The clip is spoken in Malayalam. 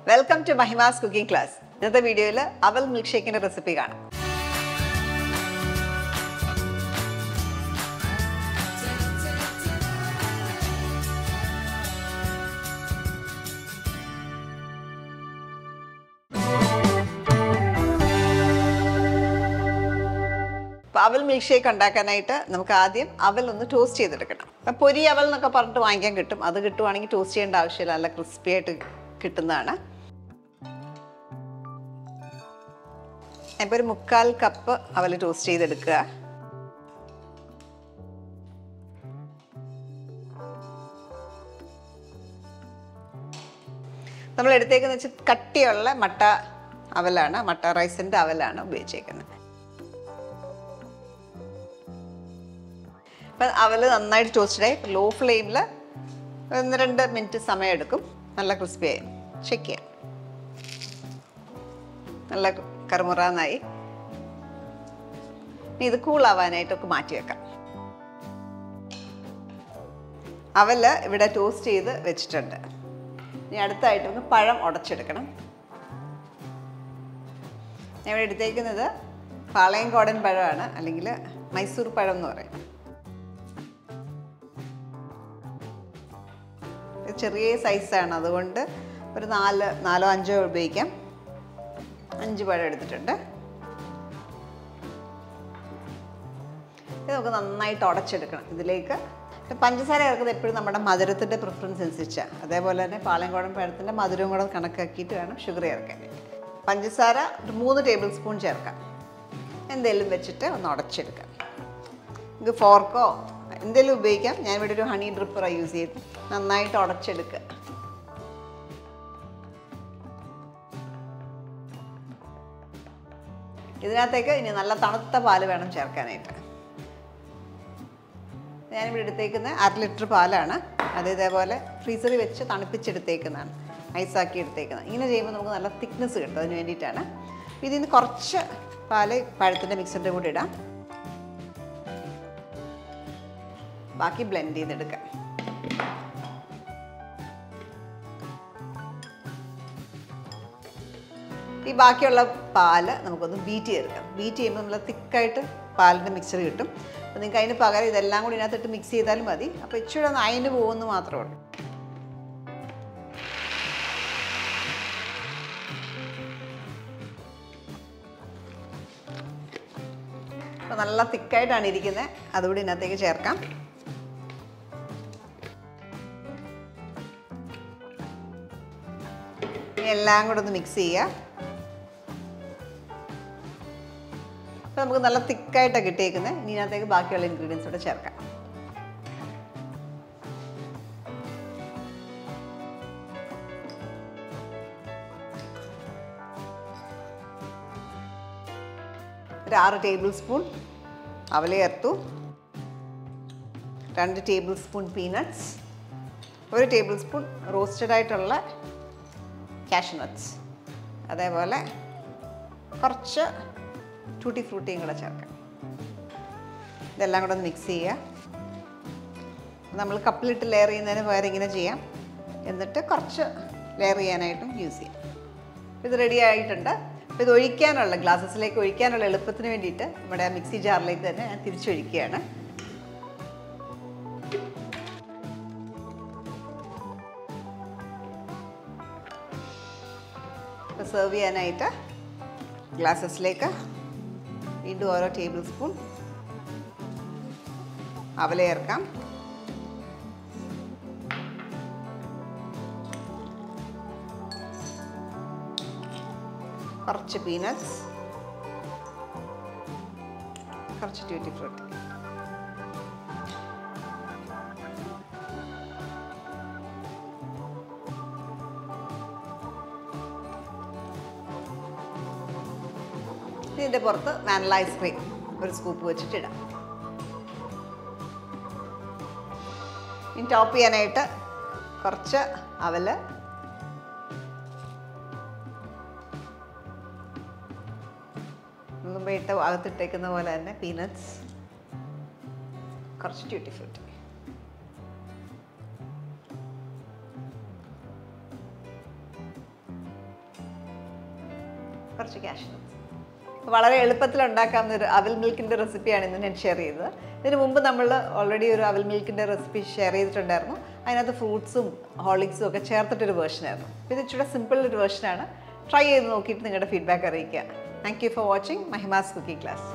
Welcome to Mahimas cooking class. In this video, Avil Milk recipe. Avil milkshake ഉണ്ടാക്കാനായിട്ട് നമുക്ക് ആദ്യം അവൽ ഒന്ന് ടോസ്റ്റ് ചെയ്തെടുക്കണം. അപ്പോൾ പൊരി അവൽ എന്നൊക്കെ പറഞ്ഞിട്ട് വാങ്ങിക്കാൻ കിട്ടും. അത് കിട്ടുവാണെങ്കിൽ ടോസ്റ്റ് ചെയ്യേണ്ട ആവശ്യമില്ല. നല്ല ക്രിസ്പി ആയിട്ട് കിട്ടുന്നതാണ്. അപ്പോൾ ഒരു 3/4 കപ്പ് അവൽ ടോസ്റ്റ് ചെയ്തെടുക്കുക. നമ്മൾ എടുത്തേക്കെന്ന് വെച്ചാൽ കട്ടിയുള്ള മട്ട അവലാണ്, മട്ട റൈസിൻ്റെ അവലാണ് ഉപയോഗിച്ചേക്കുന്നത്. അപ്പോൾ അവൽ നന്നായിട്ട് ടോസ്റ്റഡായി ലോ ഫ്ലെയിമിൽ 1-2 മിനിറ്റ് സമയം എടുക്കും. നല്ല ക്രിസ്പിയായി ചെക്ക് ചെയ്യാം. നല്ല കറുമുറാന്നായി. ഇനി ഇത് കൂളാവാനായിട്ടൊക്കെ മാറ്റി വെക്കാം. അവൽ ഇവിടെ ടോസ്റ്റ് ചെയ്ത് വെച്ചിട്ടുണ്ട്. ഇനി അടുത്തായിട്ട് നമുക്ക് പഴം ഉടച്ചെടുക്കണം. ഞാൻ ഇവിടെ എടുത്തേക്കുന്നത് പാളയംകോടൻ പഴമാണ്, അല്ലെങ്കിൽ മൈസൂർ പഴം എന്ന് പറയും. ചെറിയ സൈസാണ്, അതുകൊണ്ട് ഒരു 4-5 ഉപയോഗിക്കാം. 5 പഴം എടുത്തിട്ടുണ്ട്. ഇത് നമുക്ക് നന്നായിട്ട് ഉടച്ചെടുക്കണം. ഇതിലേക്ക് പഞ്ചസാര ചേർക്കുന്നത് എപ്പോഴും നമ്മുടെ മധുരത്തിൻ്റെ പ്രിഫറൻസ് അനുസരിച്ചാണ്. അതേപോലെ തന്നെ പാളയംകോടൻ പഴത്തിൻ്റെ മധുരവും കൂടെ കണക്കാക്കിയിട്ട് വേണം ഷുഗർ ചേർക്കാൻ. പഞ്ചസാര ഒരു 3 ടേബിൾ സ്പൂൺ ചേർക്കാം. എന്തെങ്കിലും വെച്ചിട്ട് ഒന്ന് ഉടച്ചെടുക്കാം. നമുക്ക് ഫോർക്കോ എന്തെങ്കിലും ഉപയോഗിക്കാം. ഞാൻ ഇവിടെ ഒരു ഹണി ഡ്രിപ്പറാണ് യൂസ് ചെയ്ത് നന്നായിട്ട് ഉടച്ചെടുക്കുക. ഇതിനകത്തേക്ക് ഇനി നല്ല തണുത്ത പാല് വേണം ചേർക്കാനായിട്ട്. ഞാനിവിടെ എടുത്തേക്കുന്ന 1/2 ലിറ്റർ പാലാണ്. അത് ഇതേപോലെ ഫ്രീസറിൽ വെച്ച് തണുപ്പിച്ചെടുത്തേക്കുന്നതാണ്, ഐസാക്കി എടുത്തേക്കുന്നത്. ഇങ്ങനെ ചെയ്യുമ്പോൾ നമുക്ക് നല്ല തിക്നെസ് കിട്ടും. അതിന് വേണ്ടിയിട്ടാണ്. ഇതിൽ നിന്ന് കുറച്ച് പാല് പഴത്തിൻ്റെ മിക്സറിൻ്റെ കൂടെ ഇടാം. ബാക്കി ബ്ലെൻഡ് ചെയ്തെടുക്കാം. ഈ ബാക്കിയുള്ള പാല് നമുക്കൊന്ന് ബീറ്റ് ചെയ്തെടുക്കാം. ബീറ്റ് ചെയ്യുമ്പോൾ നല്ല തിക്കായിട്ട് പാലിൻ്റെ മിക്സർ കിട്ടും. അപ്പോൾ നിങ്ങൾക്ക് അതിന് പകരം ഇതെല്ലാം കൂടി ഇതിനകത്തിട്ട് മിക്സ് ചെയ്താലും മതി. അപ്പോൾ ഇച്ചിരി ഒന്ന് അയന് പോകുമെന്ന് മാത്രമേ ഉള്ളൂ. അപ്പോൾ നല്ല തിക്കായിട്ടാണ് ഇരിക്കുന്നത്. അതുകൂടി ഇതിനകത്തേക്ക് ചേർക്കാം. എല്ലാം കൂടെ ഒന്ന് മിക്സ് ചെയ്യുക. അപ്പോൾ നമുക്ക് നല്ല തിക്കായിട്ടാണ് കിട്ടിയേക്കുന്നത്. ഇനി ഇതിനകത്തേക്ക് ബാക്കിയുള്ള ഇൻഗ്രീഡിയൻസ് കൂടെ ചേർക്കാം. ഒരു 6 ടേബിൾ സ്പൂൺ അവൽ ചേർത്തു. 2 table spoon peanuts, 1 table spoon roasted ആയിട്ടുള്ള കാഷ്യൂ നട്ട്സ്, അതേപോലെ കുറച്ച് ടൂട്ടി ഫ്രൂട്ടിയും കൂടെ ചേർക്കാം. ഇതെല്ലാം കൂടെ ഒന്ന് മിക്സ് ചെയ്യുക. നമ്മൾ കപ്പിലിട്ട് ലെയർ ചെയ്യുന്നതിന് പകരം ഇങ്ങനെ ചെയ്യാം. എന്നിട്ട് കുറച്ച് ലെയർ ചെയ്യാനായിട്ടും യൂസ് ചെയ്യാം. ഇത് റെഡി ആയിട്ടുണ്ട്. അപ്പോൾ ഇത് ഒഴിക്കാനുള്ള ഗ്ലാസസിലേക്ക് ഒഴിക്കാനുള്ള എളുപ്പത്തിന് വേണ്ടിയിട്ട് നമ്മുടെ മിക്സി ജാറിലേക്ക് തന്നെ ഞാൻ തിരിച്ചൊഴിക്കുകയാണ്. സെർവ് ചെയ്യാനായിട്ട് ഗ്ലാസസിലേക്ക് വീണ്ടും ഓരോ ടേബിൾ സ്പൂൺ അവൽ ചേർക്കാം. കുറച്ച് പീനട്ട്സ്, കുറച്ച് ട്യൂട്ടി ഫ്രൂട്ടി. ഇതിൻ്റെ പുറത്ത് വാനില ഐസ്ക്രീം ഒരു സ്കൂപ്പ് വെച്ചിട്ടിടാം. ഇനി ടോപ്പ് ചെയ്യാനായിട്ട് കുറച്ച് അവൽ, മുമ്പ് ഇട്ട് അകത്തിട്ടേക്കുന്ന പോലെ തന്നെ പീനട്ട്സ്, കുറച്ച് ട്യൂട്ടി ഫ്രൂട്ടി. കുറച്ച് കാഷ്യൂ നട്ട്സ്. വളരെ എളുപ്പത്തിൽ ഉണ്ടാക്കാവുന്ന ഒരു അവിൽ മിൽക്കിൻ്റെ റെസിപ്പിയാണ് ഇന്ന് ഞാൻ ഷെയർ ചെയ്തത്. ഇതിന് മുമ്പ് നമ്മൾ ഓൾറെഡി ഒരു അവിൽ മിൽക്കിൻ്റെ റെസിപ്പി ഷെയർ ചെയ്തിട്ടുണ്ടായിരുന്നു. അതിനകത്ത് ഫ്രൂട്ട്സും ഹോർലിക്സും ഒക്കെ ചേർത്തിട്ടൊരു വേർഷനായിരുന്നു. ഇത് ഇച്ചിരി സിമ്പിൾ ഒരു വേർഷനാണ്. ട്രൈ ചെയ്ത് നോക്കിയിട്ട് നിങ്ങളുടെ ഫീഡ്ബാക്ക് അറിയിക്കുക. Thank you for watching Mahima's cooking class.